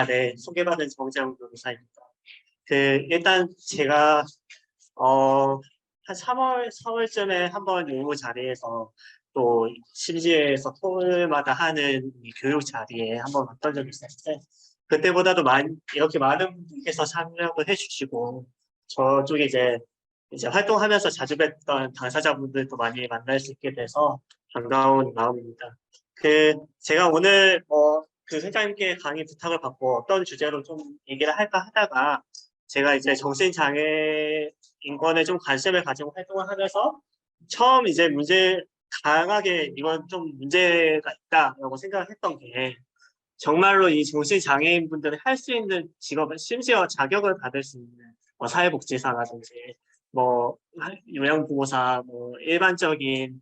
네. 소개받은 정재영 변호사입니다. 일단 제가, 한 4월쯤에 한번 요 자리에서 또 심지어에서 토요일마다 하는 이 교육 자리에 한번 왔던 적이 있었는데, 그때보다도 이렇게 많은 분께서 참여를 해주시고, 저쪽에 이제 활동하면서 자주 뵀던 당사자분들도 많이 만날 수 있게 돼서 반가운 마음입니다. 제가 오늘 회장님께 강의 부탁을 받고 어떤 주제로 좀 얘기를 할까 하다가 제가 이제 정신장애 인권에 좀 관심을 가지고 활동을 하면서 처음 이제 강하게 이건 좀 문제가 있다라고 생각을 했던 게 정말로 이 정신장애인분들이 할 수 있는 직업을 심지어 자격을 받을 수 있는 사회복지사라든지 뭐 요양보호사 일반적인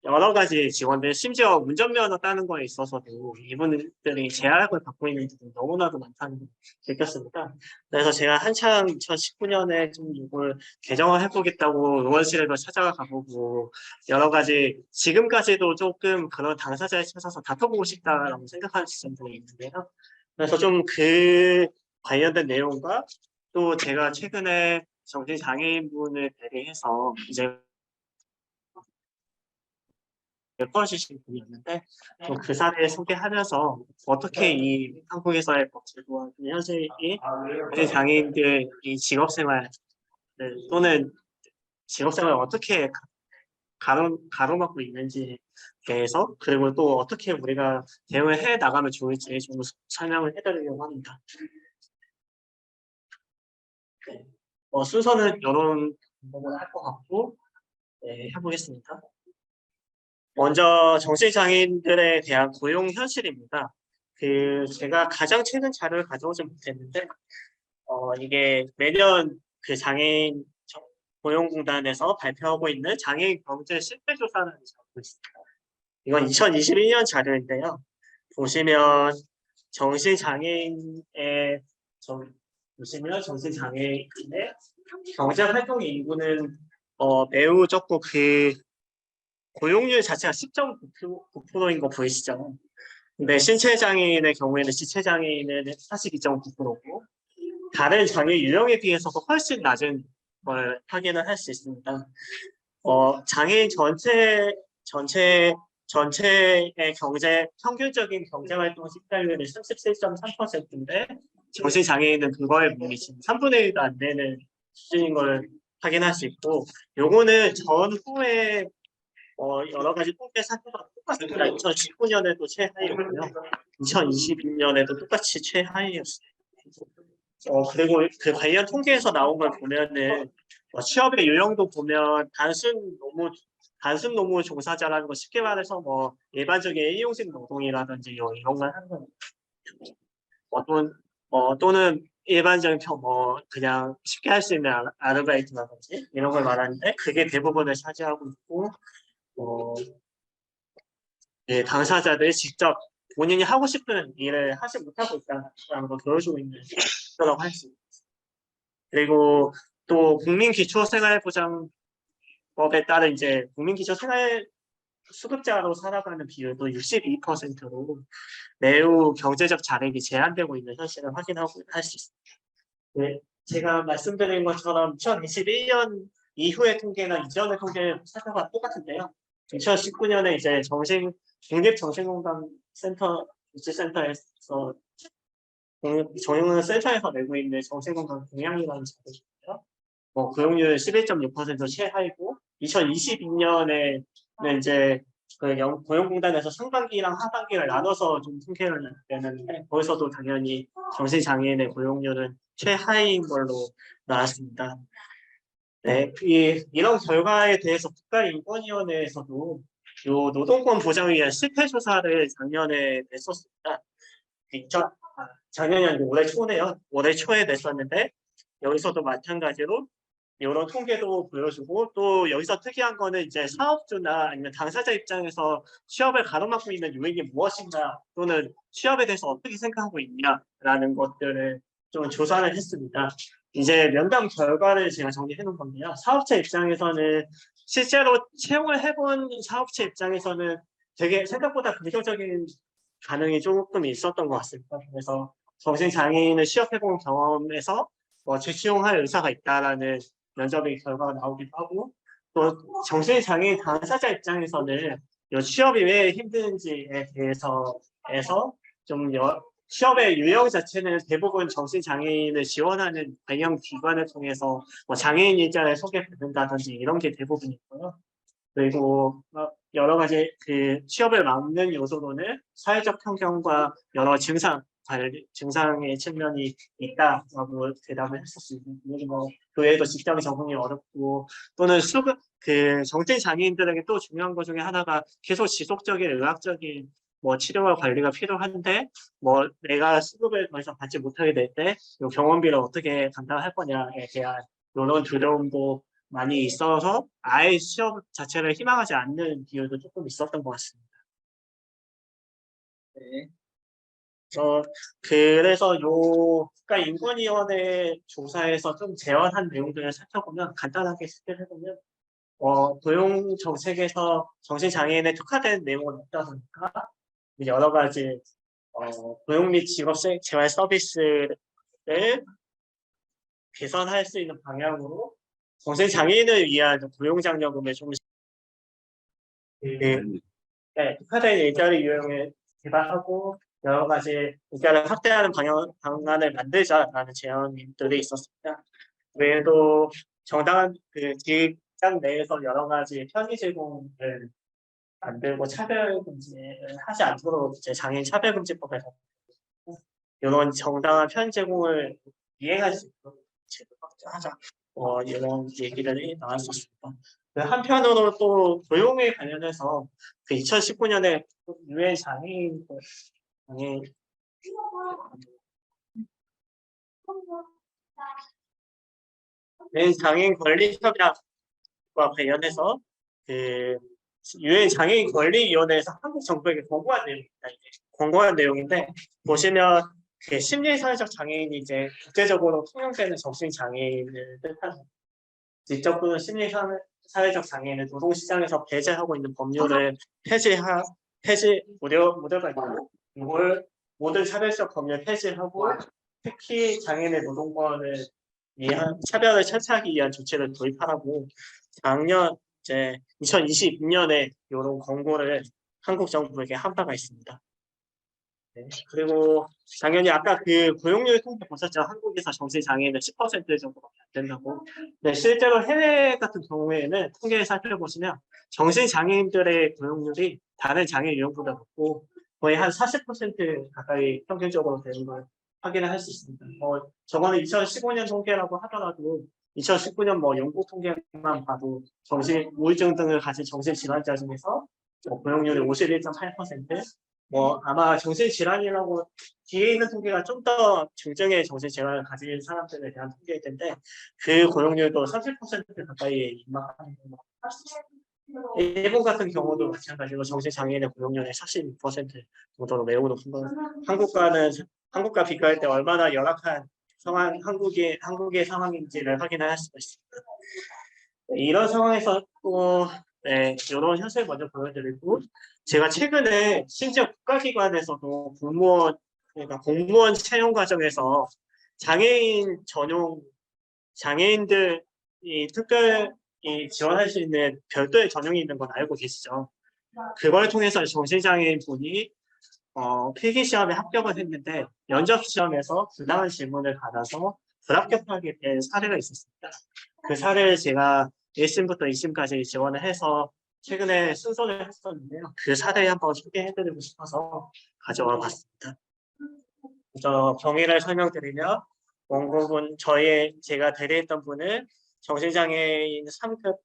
여러 가지 직원들, 심지어 운전면허 따는 거에 있어서도 이분들이 제약을 받고 있는 분들이 너무나도 많다는 걸 느꼈습니다. 그래서 제가 한창 2019년에 좀 이걸 개정을 해보겠다고 의원실에도 찾아가보고 여러 가지 지금까지도 조금 그런 당사자에 찾아서 다퉈보고 싶다라고 생각하는 지점들이 있는데요. 그래서 좀 관련된 내용과 또 제가 최근에 정신장애인분을 대리해서 이제 예뻐주신 분이었는데 그 사례를 소개하면서 어떻게 이 한국에서의 법제도와 현실이 장애인들 이 직업생활 또는 직업생활을 어떻게 가로막고 있는지에 대해서 그리고 또 어떻게 우리가 대응을 해 나가면 좋을지 좀 설명을 해드리려고 합니다. 네. 순서는 이런 방법으로 할 것 같고 해보겠습니다. 먼저 정신장애인들에 대한 고용 현실입니다. 제가 가장 최근 자료를 가져오지 못했는데, 이게 매년 장애인 고용공단에서 발표하고 있는 장애인 경제 실태조사라는 자료가 있습니다. 이건 2021년 자료인데요. 보시면 정신장애인의 경제활동 인구는 매우 적고 고용률 자체가 10.9%인 거 보이시죠? 근데 신체장애인의 경우에는 지체장애인은 42.9%고 다른 장애 유형에 비해서도 훨씬 낮은 걸 확인을 할 수 있습니다. 장애인 전체의 평균적인 경제활동 식사율이 37.3%인데 정신장애인은 그거에 못 미치는 3분의 1도 안 되는 수준인 걸 확인할 수 있고 요거는 전후에 여러 가지 통계 사례가 똑같습니다. 2019년에도 최하위였고요. 2022년에도 똑같이 최하위였어요. 그리고 그 관련 통계에서 나온 걸 보면은 취업의 유형도 보면 단순 노무 종사자라는 거 쉽게 말해서 일반적인 일용직 노동이라든지 이런 걸 하는 건 또는 일반적인 그냥 쉽게 할 수 있는 아르바이트라든지 이런 걸 말하는데 그게 대부분을 차지하고 있고 당사자들이 직접 본인이 하고 싶은 일을 하지 못하고 있다는 걸 보여주고 있는 거라고 할 수 있습니다. 그리고 또 국민기초생활보장법에 따른 이제 국민기초생활수급자로 살아가는 비율도 62%로 매우 경제적 자력이 제한되고 있는 현실을 확인하고 할 수 있습니다. 네, 제가 말씀드린 것처럼 2021년 이후의 통계나 이전의 통계를 살펴봐 똑같은데요. 2019년에 이제 국립정신건강 복지센터에서 정신건강센터에서 내고 있는 정신건강 동향이라는 자료가 있고요. 고용률 11.6% 최하이고 2022년에는 이제 고용공단에서 상반기랑 하반기를 나눠서 좀 통계를 내는데 거기서도 당연히 정신장애인의 고용률은 최하위인 걸로 나왔습니다. 네, 이런 결과에 대해서 국가인권위원회에서도 노동권 보장을 위한 실태조사를 작년에 냈었습니다. 작년이 아니고 올해 초네요. 올해 초에 냈었는데 여기서도 마찬가지로 이런 통계도 보여주고 또 여기서 특이한 거는 이제 사업주나 아니면 당사자 입장에서 취업을 가로막고 있는 요인이 무엇인가 또는 취업에 대해서 어떻게 생각하고 있냐라는 것들을 좀 조사를 했습니다. 이제 면담 결과를 제가 정리해 놓은 건데요. 사업자 입장에서는 실제로 채용을 해본 사업체 입장에서는 되게 생각보다 긍정적인 반응이 조금 있었던 것 같습니다. 그래서 정신장애인을 취업해본 경험에서 재취용할 의사가 있다라는 면접의 결과가 나오기도 하고, 또 정신장애인 당사자 입장에서는 이 취업이 왜 힘든지에 대해서 좀 취업의 유형 자체는 대부분 정신장애인을 지원하는 관련 기관을 통해서 장애인 일자를 소개받는다든지 이런 게 대부분이고요. 그리고 여러 가지 그 취업을 막는 요소로는 사회적 편견과 여러 증상의 측면이 있다라고 대답을 했었습니다. 그리고 그 외에도 직장 적응이 어렵고 또는 그 정신장애인들에게 또 중요한 것 중에 하나가 계속 지속적인 의학적인 치료와 관리가 필요한데 내가 수급을 더 이상 받지 못하게 될 때 병원비를 어떻게 감당할 거냐에 대한 이런 두려움도 많이 있어서 아예 취업 자체를 희망하지 않는 비율도 조금 있었던 것 같습니다. 네. 그래서 국가인권위원회 조사에서 좀 재현한 내용들을 살펴보면 간단하게 소개를 해보면 고용 정책에서 정신장애인에 특화된 내용은 없다 보니까 여러 가지 고용 및 직업 재활 서비스를 개선할 수 있는 방향으로 정신장애인을 위한 고용장려금을 좀 특화된 일자리 유형을 개발하고 여러 가지 일자리를 확대하는 방안을 만들자라는 제안들이 있었습니다. 외에도 정당한 그 직장 내에서 여러 가지 편의 제공을 만들고 차별금지를 하지 않도록 이제 장애인 차별금지법에서 이런 정당한 편의 제공을 이행할 수 있도록 제도를 확대하자. 이런 얘기를 나왔었습니다. 한편으로 또 고용에 관련해서 2019년에 유엔 장애인 권리 협약과 관련해서 그 유엔 장애인 권리위원회에서 한국 정부에게 권고한 내용인데 보시면 그 심리사회적 장애인이 이제 국제적으로 통용되는 정신장애인을 뜻하는 지적 또는 심리사회적 장애인을 노동시장에서 배제하고 있는 법률을 폐지 우려가 있고 이걸 모든 차별적 법률 폐지하고 특히 장애인의 노동권을 위한 차별을 철저하기 위한 조치를 도입하라고 작년 이제 2022년에 이런 권고를 한국 정부에게 한 바가 있습니다. 네. 그리고 당연히 아까 그 고용률 통계 보셨죠? 한국에서 정신장애인은 10% 정도밖에 안 된다고. 네, 실제로 해외 같은 경우에는 통계를 살펴보시면 정신장애인들의 고용률이 다른 장애 유형보다 높고 거의 한 40% 가까이 평균적으로 되는 걸 확인을 할 수 있습니다. 저거는 2015년 통계라고 하더라도 2019년 영국 통계만 봐도 우울증 등을 가진 정신질환자 중에서 고용률이 51.8%, 아마 정신질환이라고 뒤에 있는 통계가 좀 더 증증의 정신질환을 가진 사람들에 대한 통계일 텐데 그 고용률도 30% 가까이에 임박하는 거. 일본 같은 경우도 마찬가지로 정신장애인의 고용률이 46% 정도로 매우 높은 거. 한국과 비교할 때 얼마나 열악한 한국의 상황인지를 확인할 수가 있습니다. 이런 상황에서 또 이런 현실 먼저 보여드리고 제가 최근에 심지어 국가기관에서도 공무원 채용 과정에서 장애인들이 특별히 지원할 수 있는 별도의 전형이 있는 건 알고 계시죠? 그걸 통해서 정신장애인 분이 필기시험에 합격을 했는데 면접 시험에서 부당한 질문을 받아서 불합격하게 된 사례가 있었습니다. 그 사례를 제가 1심부터 2심까지 지원을 해서 최근에 순서를 했었는데요. 그 사례 한번 소개해드리고 싶어서 가져와 봤습니다. 먼저 경위를 설명드리면 원고분 제가 대리했던 분은 정신장애인 3급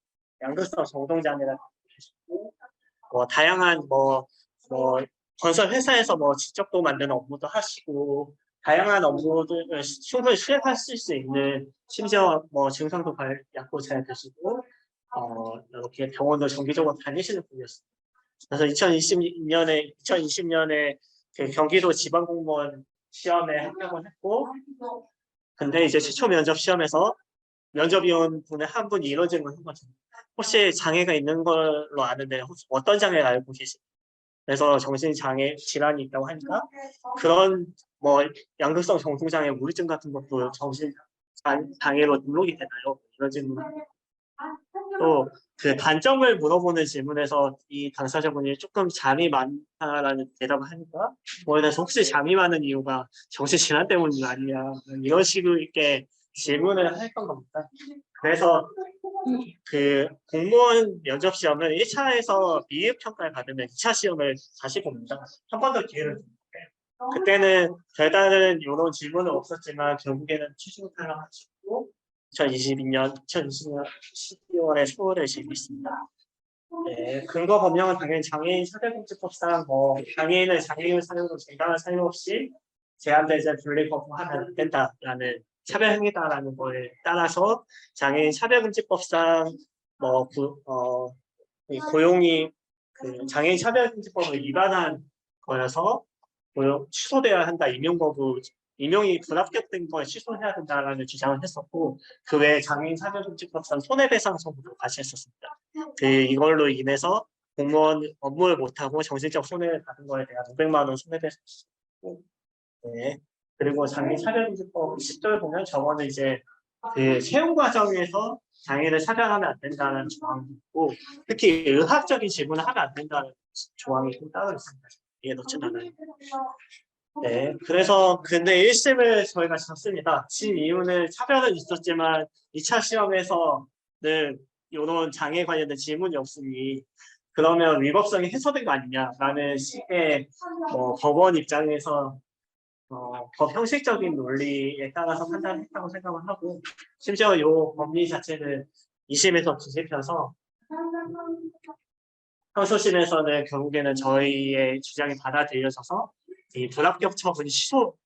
양극성 정동장애라고 계시고 다양한 건설 회사에서 직접도 만드는 업무도 하시고 다양한 업무들을 충분히 수행할 수 있는 심지어 증상도 약도 잘 되시고 이렇게 병원도 정기적으로 다니시는 분이었습니다. 그래서 2020년에 그 경기도 지방공무원 시험에 합격을 했고 근데 이제 최초 면접 시험에서 면접위원 분의 한 분이 이런 질문을 한 거죠. 혹시 장애가 있는 걸로 아는데 혹시 어떤 장애를 알고 계시나요? 그래서 정신장애 질환이 있다고 하니까 그런 뭐 양극성 정신장애 우울증 같은 것도 장애로 등록이 되나요? 이런 질문. 또 그 단점을 물어보는 질문에서 이 당사자분이 조금 잠이 많다라는 대답을 하니까 뭐에 대해서 혹시 잠이 많은 이유가 정신질환 때문이 아니냐 이런 식으로 이렇게 질문을 했던 겁니다. 그래서 그 공무원 면접 시험은 1차에서 미흡 평가를 받으면 2차 시험을 다시 봅니다. 한 번 더 기회를 줍니다. 그때는 별다른 이런 질문은 없었지만 결국에는 최종 탈락하시고 2020년 12월에 서울을 제기했습니다. 네, 근거 법령은 당연히 장애인 차별금지법상 장애인을 장애인 사유로 정당한 사유 없이 제한되지 분리 거부하면 안 된다라는 차별행위다라는 거에 따라서 장애인 차별금지법상 이 고용이 그 장애인 차별금지법을 위반한 거여서 취소돼야 한다. 임용이 불합격된 걸 취소해야 된다라는 주장을 했었고 그 외에 장애인 차별금지법상 손해배상 청구도 같이 했었습니다. 이걸로 인해서 공무원 업무를 못하고 정신적 손해를 받은 거에 대한 500만 원 손해배상. 네. 그리고 장애인 차별금지법 10조를 보면 저거는 이제 그 채용 과정에서 장애인을 차별하면 안 된다는 조항이 있고 특히 의학적인 질문을 하면 안 된다는 조항이 좀 따로 있습니다. 이해 놓진 않아요. 네, 그래서 근데 1심을 저희가 졌습니다. 진 이유는 차별은 있었지만 2차 시험에서는 이런 장애 관련된 질문이 없으니 그러면 위법성이 해소된 거 아니냐라는 식의 법원 입장에서 법 형식적인 논리에 따라서 판단했다고 생각을 하고 심지어 이 법리 자체는 2심에서 뒤집혀서 항소심에서는 결국에는 저희의 주장이 받아들여져서 이 불합격 처분이 취소되고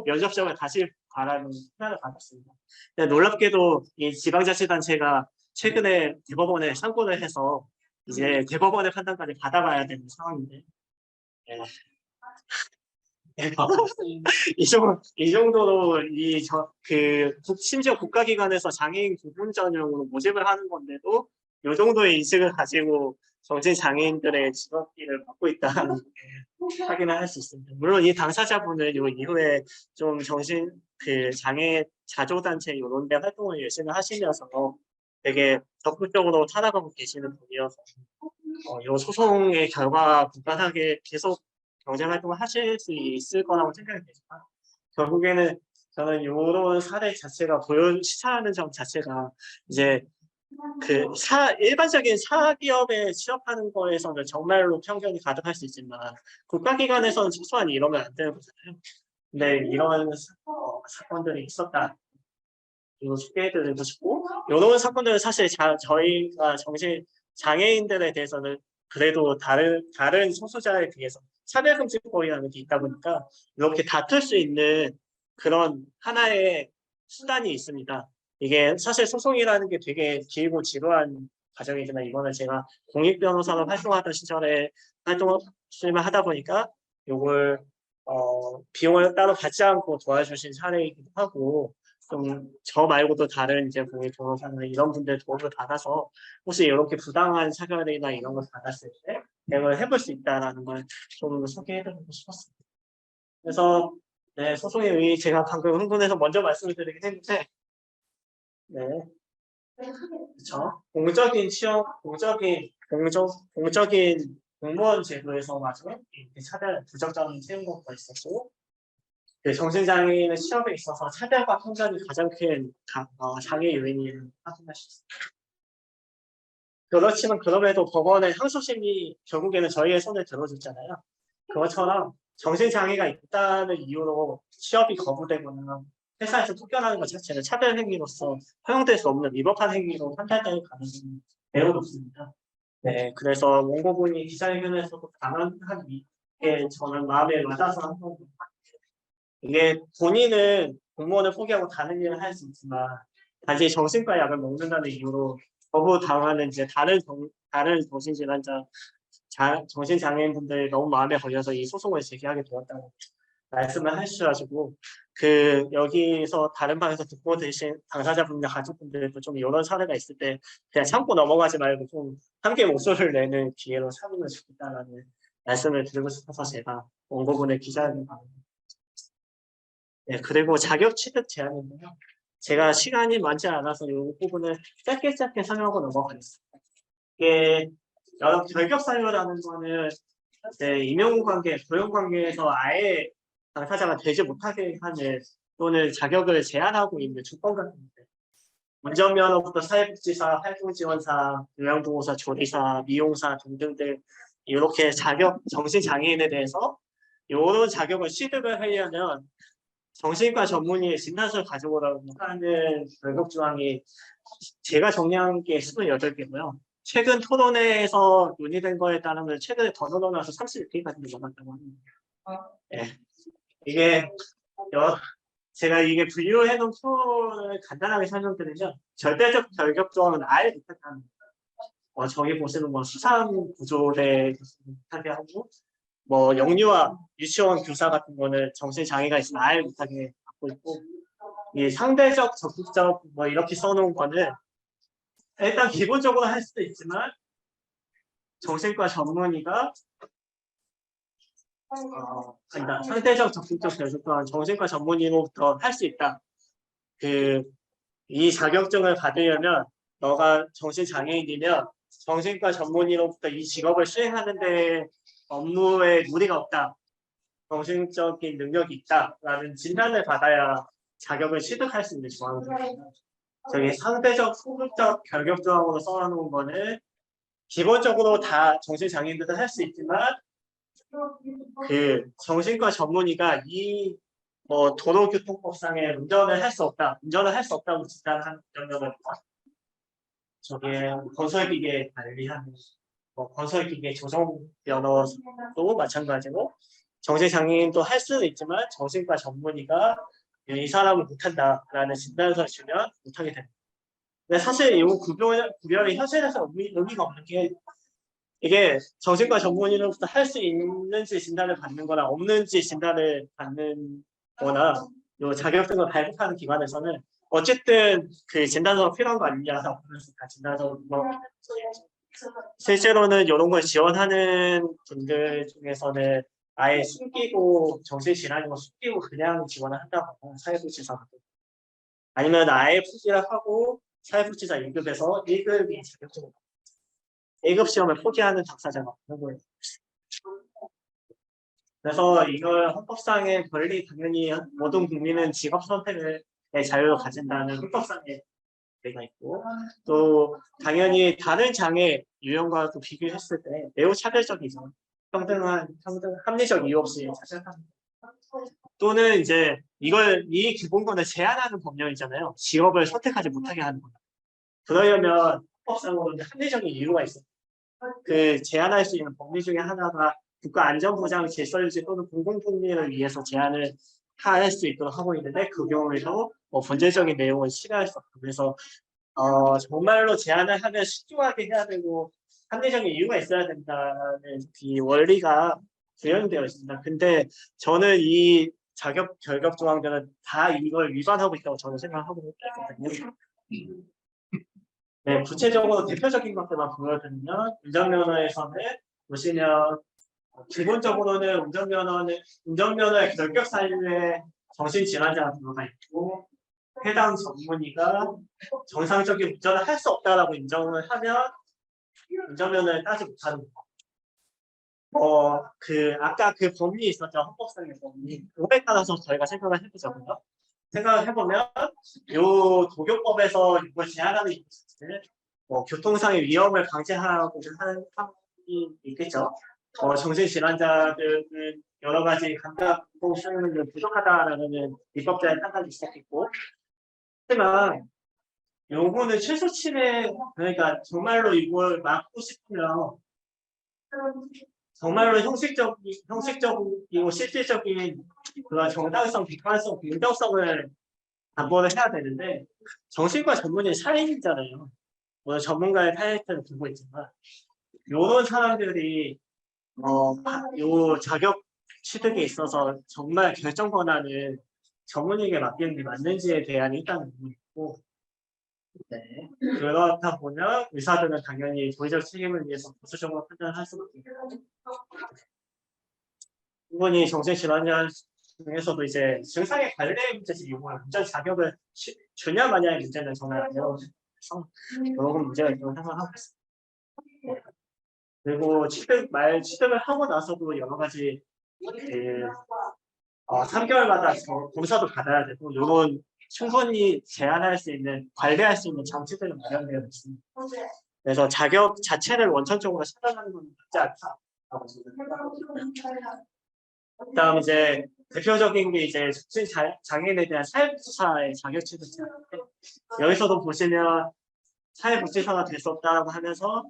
면접장을 다시 가라는 판단을 받았습니다. 근데 놀랍게도 이 지방자치단체가 최근에 대법원에 상고를 해서 이제 대법원의 판단까지 받아봐야 되는 상황인데 이 정도로 심지어 국가기관에서 장애인 구분 전형으로 모집을 하는 건데도 이 정도의 인식을 가지고 정신장애인들의 직업비를 받고 있다는 확인을 할 수 있습니다. 물론 이 당사자분은 이 이후에 좀 장애 자조단체 이런 데 활동을 열심히 하시면서 되게 적극적으로 살아가고 계시는 분이어서 이 소송의 결과 무관하게 계속 경제 활동을 하실 수 있을 거라고 생각이 되지만 결국에는 저는 이런 사례 자체가 시사하는 점 자체가 이제 일반적인 사기업에 취업하는 거에서는 정말로 편견이 가득할 수 있지만 국가기관에서는 최소한 이러면 안 되는 거잖아요. 근데 이런 사건들이 있었다. 이거 소개해드리고 싶고 이런 사건들은 사실 저희가 장애인들에 대해서는 그래도 다른 소수자에 비해서 차별금지법이라는 게 있다 보니까 이렇게 다툴 수 있는 그런 하나의 수단이 있습니다. 이게 사실 소송이라는 게 되게 길고 지루한 과정이지만 이거는 제가 공익변호사로 활동하던 시절에 활동을 하다 보니까 이걸 비용을 따로 받지 않고 도와주신 사례이기도 하고 좀 저 말고도 다른 이제 공익 변호사나 이런 분들 도움을 받아서 혹시 이렇게 부당한 차별이나 이런 걸 받았을 때 대응을 해볼 수 있다라는 걸 좀 소개해드리고 싶었습니다. 그래서 네, 소송의 의의 제가 방금 흥분해서 먼저 말씀을 드리긴 했는데 네, 그렇죠. 공적인 공무원 제도에서마저 이렇게 부적절한 채용 공고가 있었고 정신장애인의 시험에 있어서 차별과 편견이 가장 큰 장애 요인이라고 확인할 수 있습니다. 그렇지만 그럼에도 법원의 항소심이 결국에는 저희의 손을 들어줬잖아요. 그것처럼 정신장애가 있다는 이유로 취업이 거부되거나 회사에서 쫓겨나는 것 자체는 차별 행위로서 허용될 수 없는 위법한 행위로 판단될 가능성이 매우 높습니다. 네, 그래서 원고분이 기자회견에서도 단언한 게 저는 마음에 와닿아서 한 거고 이게 본인은 공무원을 포기하고 다른 일을 할 수 있지만 단지 정신과 약을 먹는다는 이유로 거부당하는 이제 다른 정신질환자 정신장애인분들이 너무 마음에 걸려서 이 소송을 제기하게 되었다고 말씀을 하셔가지고 여기서 다른 방에서 듣고 계신 당사자분들 가족분들도 좀 이런 사례가 있을 때 그냥 참고 넘어가지 말고 좀 함께 목소리를 내는 기회로 삼으면 좋겠다라는 말씀을 드리고 싶어서 제가 원고분의 기자회견 네, 그리고 자격 취득 제한인데요. 제가 시간이 많지 않아서 이 부분을 짧게 설명하고 넘어가겠습니다. 이게 여러 결격 사유라는 거는 임용관계, 고용관계에서 아예 당사자가 되지 못하게 하는 또는 자격을 제한하고 있는 조건 같은데 운전면허부터 사회복지사, 활동지원사, 요양보호사, 조리사, 미용사 등등등 이렇게 자격, 정신장애인에 대해서 이런 자격을 취득을 하려면 정신과 전문의의 진단서를 가져오라고 하는 결격 조항이 제가 정리한 게 28개고요. 최근 토론회에서 논의된 거에 따르면 최근에 더 늘어나서 36개까지 늘어났다고 합니다. 네. 이게 제가 이게 분류해 놓은 표를 간단하게 설명드리면 절대적 결격 조항은 아예 못하게 저기 보시는 수상 구조대 못하게 하고 영유아 유치원 교사 같은 거는 정신 장애가 있으면 아예 못하게 받고 있고 이 상대적 적극적 이렇게 써놓은 거는 일단 기본적으로 할 수도 있지만 정신과 전문의가 그러니까 상대적 적극적 결격 또한 정신과 전문의로부터 할 수 있다. 이 자격증을 받으려면 너가 정신장애인이면 정신과 전문의로부터 이 직업을 수행하는데 업무에 무리가 없다. 정신적인 능력이 있다라는 진단을 받아야 자격을 취득할 수 있는 조항입니다. 저기 상대적 소극적 결격 조항으로 써놓은 거는 기본적으로 다 정신장애인들은 할 수 있지만 정신과 전문의가 이 도로교통법상의 운전을 할 수 없다고 진단한 운전면허 저게 건설기계 관리하는 건설기계 조정 면허도 마찬가지로 정신장애인도 할 수는 있지만 정신과 전문의가 이 사람을 못한다라는 진단서를 주면 못하게 됩니다. 근데 사실 이 구별이 현실에서 의미가 없는 게 이게 정신과 전문의로부터 할 수 있는지 진단을 받는 거나 없는지 진단을 받는 거나 요 자격증을 발급하는 기관에서는 어쨌든 진단서가 필요한 거 아니냐라고 하면서 다 진단서 실제로는 이런 걸 지원하는 분들 중에서는 아예 숨기고 정신질환이고 숨기고 그냥 지원을 한다거나 사회복지사 아니면 아예 포기를 하고 사회복지사 1급에서 1급이 자격증을 1급 시험을 포기하는 당사자가 없는 거예요. 그래서 이걸 헌법상의 권리 당연히 모든 국민은 직업 선택의 자유를 가진다는 헌법상의 권리가 있고 또 당연히 다른 장애 유형과도 비교했을 때 매우 차별적이죠. 합리적 이유 없이 차별합니다. 또는 이제 이 기본권을 제한하는 법령이잖아요. 직업을 선택하지 못하게 하는 거다. 그러려면 헌법상으로는 합리적인 이유가 있어요. 제한할 수 있는 법리 중에 하나가 국가안전보장 질서유지 또는 공공복리를 위해서 제한을 할 수 있도록 하고 있는데 그 경우에도 본질적인 내용을 실현할 수 없고 그래서 정말로 제한을 하면 신중하게 해야 되고 합리적인 이유가 있어야 된다는 이 원리가 구현되어 있습니다. 근데 저는 이 자격 결격 조항들은 다 이걸 위반하고 있다고 저는 생각하고 있거든요. 네, 구체적으로 대표적인 것들만 보여드리면 운전면허에서는 보시면 기본적으로는 운전면허의 결격 사유에 정신질환자가 들어가 있고 해당 전문의가 정상적인 운전을 할 수 없다라고 인정을 하면 운전면허를 따지 못하는 거. 아까 법리 있었죠. 헌법상의 법리. 그거에 따라서 저희가 생각을 해보자고요. 생각을 해보면 요 도교법에서 이걸 제한하는 이유는 교통상의 위험을 방지하고 하는 항목이 있겠죠. 정신질환자들은 여러 가지 감각 수행이 부족하다라는 입법자의 판단이 있었겠고 하지만 요거는 최소치의 그러니까 정말로 이걸 막고 싶으면 정말로 형식적이고 실질적인 그런 정당성, 객관성, 공정성을 담보를 해야 되는데 정신과 전문의 사인이잖아요. 물론 전문가의 타이틀을 두고 있지만 이런 사람들이 요 자격 취득에 있어서 정말 결정 권한을 전문의에게 맡기는 게 맞는지에 대한 일단 의문이 있고 네. 그렇다 보면 의사들은 당연히 도의적 책임을 위해서 보수적으로 판단을 할 수밖에 없고 충분히 정신질환자 중에서도 이제 증상의 관리의 문제지 이걸 운전 자격을 주냐 마냐의 문제는 저는 안 배워서 이런 문제가 있다고 생각하고 있습니다. 그리고 취득을 하고 나서도 여러 가지 그 3개월마다 검사도 받아야 되고 이런 충분히 제한할 수 있는 관리할 수 있는 장치들은 마련되어 있습니다. 그래서 자격 자체를 원천적으로 차단하는 건 맞지 않다라고 생각합니다. 그다음 이제 대표적인 게 이제 장애인에 대한 사회복지사의 자격 취득 제한인데 여기서도 보시면 사회복지사가 될 수 없다라고 하면서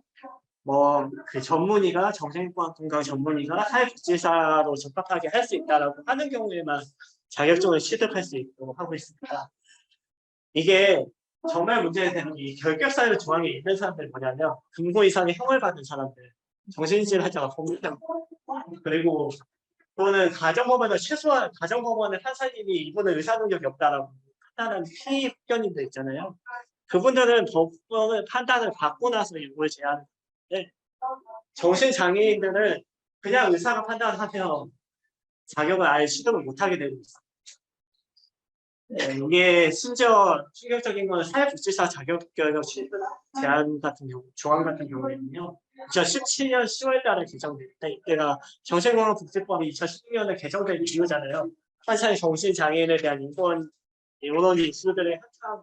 뭐 그 전문의가 정신과 건강 전문의가 사회복지사로 적합하게 할 수 있다라고 하는 경우에만 자격증을 취득할 수 있도록 하고 있습니다. 이게 정말 문제가 되는 이 결격사유 조항에 있는 사람들 뭐냐면 금고 이상의 형을 받은 사람들, 정신질환자가 법무장 그리고 또는 가정법원의 최소한 가정법원의 판사님이 이분은 의사 능력이 없다라고 판단한 피의견인들 있잖아요. 그분들은 법원의 판단을 받고 나서 이걸 제안하는데 정신장애인들은 그냥 의사가 판단하면 자격을 아예 취득을 못하게 되고 있어요. 네, 이게 심지어 충격적인 건 사회복지사 자격 결격 취득 제한 같은 경우, 조항 같은 경우에는요. 2017년 10월 달에 개정될 때, 이때가 정신건강복지법이 2016년에 개정된 이유잖아요. 한창 정신장애인에 대한 인권, 이런 이슈들이 한창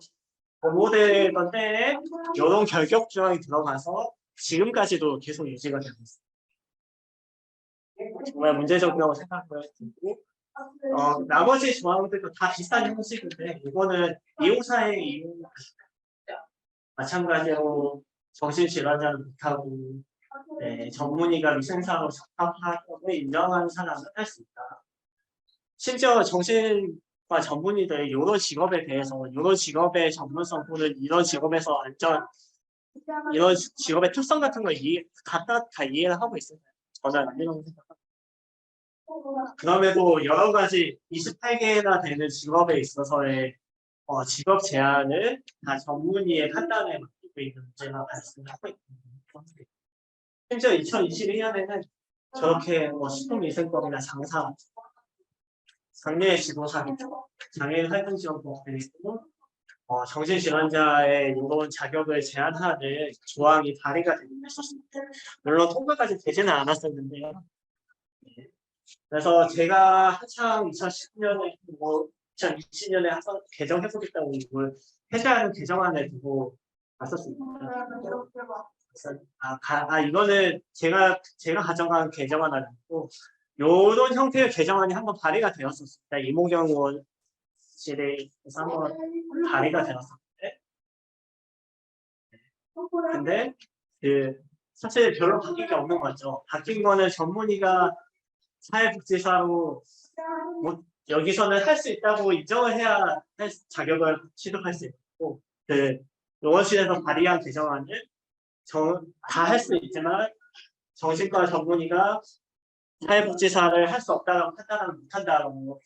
보호되던 때에 이런 결격 조항이 들어가서 지금까지도 계속 유지가 되고 있습니다. 정말 문제적이라고 생각을 했고, 나머지 조항들도 다 비슷한 형식인데 이거는 이용사의 이용 마찬가지로 정신질환자는 못하고 전문의가 위생사로 적합하고 인정하는 사람은 할 수 있다. 심지어 정신과 전문의들 이런 직업에 대해서 이런 직업의 전문성 또는 이런 직업에서 안전 이런 직업의 특성 같은 걸 각각 다 이해를 하고 있습니다. 저는 아니라고 생각합니다. 그럼에도 여러 가지 28개나 되는 직업에 있어서의 직업 제한을 다 전문의의 판단에 맡기고 있는 문제가 발생하고 있습니다. 심지어 2021년에는 저렇게 식품위생법이나 장사, 장례 지도사기, 장애인 활동지원법 등으로 정신질환자의 이런 자격을 제한하는 조항이 발의가 되긴 했었습니다. 물론 통과까지 되지는 않았었는데요. 그래서 제가 한창 2010년에 2020년에 항상 개정해보겠다고 이걸 해제하는 개정안을 두고 왔었습니다. 이거는 제가 가져간 개정안 아니고 이런 형태의 개정안이 한번 발의가 되었었습니다. 이모경 의원실에서 한번 발의가 되었었는데 근데 사실 별로 바뀐 게 없는 거죠. 바뀐 거는 전문의가 사회복지사로 여기서는 할 수 있다고 인정을 해야 자격을 취득할 수 있고 의원실에서 발의한 개정안을 다 할 수 있지만 정신과 전문의가 사회복지사를 할 수 없다고 판단을 못한다고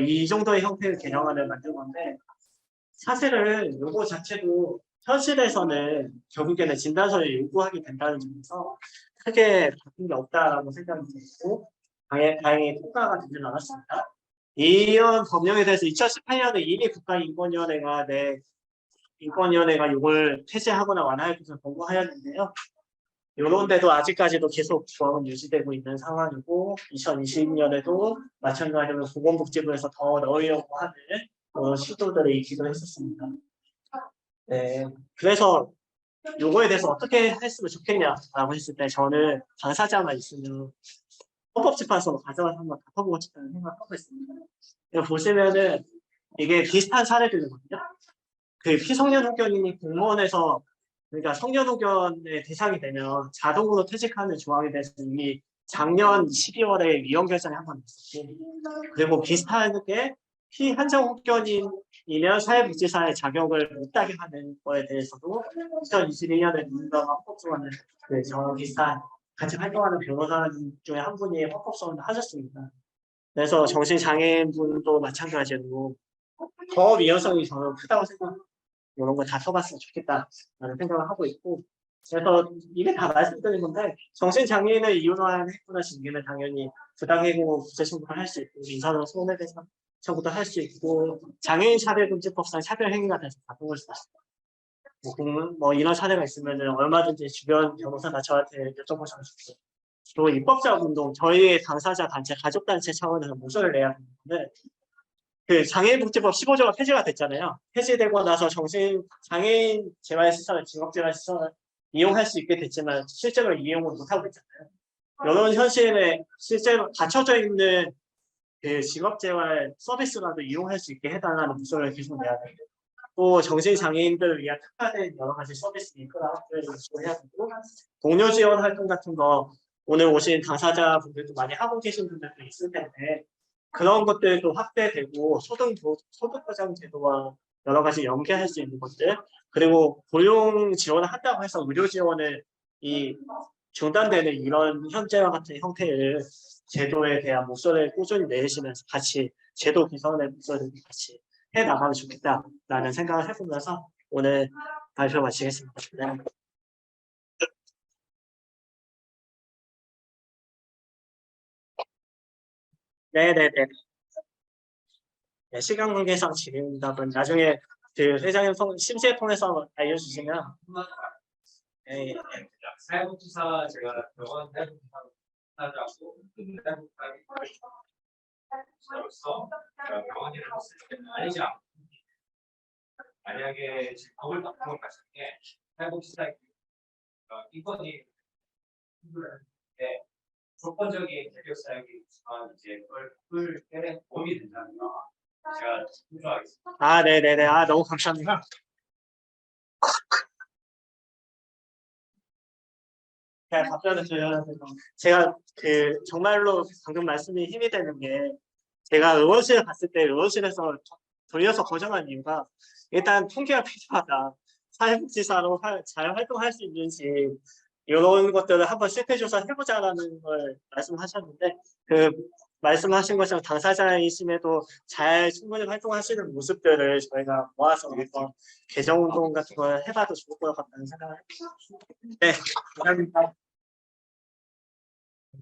이 정도의 형태의 개정안을 만든 건데 사실은 이거 자체도 현실에서는 결국에는 진단서를 요구하게 된다는 점에서 크게 바뀐 게 없다라고 생각이 들고 다행히 통과가 되지는 않았습니다. 이런 법령에 대해서 2018년에 이미 국가인권위원회가 이걸 폐지하거나 완화할 것을 권고하였는데요. 이런데도 아직까지도 계속 조항은 유지되고 있는 상황이고 2020년에도 마찬가지로 보건복지부에서 더 넣으려고 하는 시도들이 있기도 했었습니다. 네, 그래서 요거에 대해서 어떻게 했으면 좋겠냐라고 했을 때 저는 당사자만 있으면 헌법재판소로 가져가서 한번 다퉈보고 싶다는 생각을 하고 있습니다. 보시면은 이게 비슷한 사례들이거든요. 그 피성년 후견인이 공무원에서 그러니까 성년 후견의 대상이 되면 자동으로 퇴직하는 조항에 대해서 이미 작년 12월에 위헌 결정이 한 번 있었고 그리고 비슷하게 피한정 후견인이면 사회복지사의 자격을 못하게 하는 거에 대해서도 2021년에 민주당과 헌법소원을 저랑 비슷한 같이 활동하는 변호사 중에 한 분이 헌법소원을 하셨습니다. 그래서 정신장애인분도 마찬가지로 더 위헌성이 저는 크다고 생각합니다. 이런 거 다 써봤으면 좋겠다라는 생각을 하고 있고 그래서 이게 다 말씀드린 건데 정신장애인을 이유로 했구나 징계는 당연히 부당해고 구제신고를 할 수 있고 민사로 손해배상 청구도 할 수 있고 장애인 차별금지법상 차별행위가 돼서 바꾸을 수 있어요. 뭐 이런 사례가 있으면 얼마든지 주변 변호사나 저한테 여쭤보시면 좋고 또 입법자분도 저희의 당사자 단체 가족단체 차원에서 모션을 내야 되는데 그 장애인복지법 15조가 폐지가 됐잖아요. 폐지되고 나서 장애인 재활시설, 직업재활시설을 이용할 수 있게 됐지만 실제로 이용을 못하고 있잖아요. 이런 현실에 실제로 갖춰져 있는 그 직업재활 서비스라도 이용할 수 있게 해달라는 목소리를 계속 내야 되고 또 정신장애인들을 위한 특화된 여러 가지 서비스 인프라를 요구해야 되고 동료 지원 활동 같은 거 오늘 오신 당사자분들도 많이 하고 계신 분들도 있을 텐데 그런 것들도 확대되고 소득보장 제도와 여러 가지 연계할 수 있는 것들 그리고 고용 지원을 한다고 해서 의료 지원을 중단되는 이런 현재와 같은 형태의 제도에 대한 목소리를 꾸준히 내시면서 같이 제도 개선의 목소리를 같이 해나가면 좋겠다라는 생각을 해보면서 오늘 발표 마치겠습니다. 네네네. 네, 시간 관계상 질의응답은 나중에 그 회장님 심시에 통해서 알려주시면 네, 사회복지사 제가 병원 사회복지사 하자고 사회복지사로서 병원 일을 했을 때는 아니지 않고 만약에 지금 법을 바꾸는 갔을 때 사회복지사 인권이 힘들었는데 조건적인 개별 사역이 있지만 이제 그걸 깨는 도움이 된다면 제가 신청하겠습니다. 아, 네네네. 아, 너무 감사합니다. 제가 답변을 드려야 돼서 제가 정말로 방금 말씀이 힘이 되는 게 제가 의원실에 갔을 때 의원실에서 돌려서 거정한 이유가 일단 통계가 필요하다. 사회복지사로 잘 활동할 수 있는지 이런 것들을 한번 실태조사 해보자라는 걸 말씀하셨는데 그 말씀하신 것처럼 당사자이심에도 잘 충분히 활동하시는 모습들을 저희가 모아서 한번 개정운동 같은 걸 해봐도 좋을 것 같다는 생각을 합니다. 네, 감사합니다.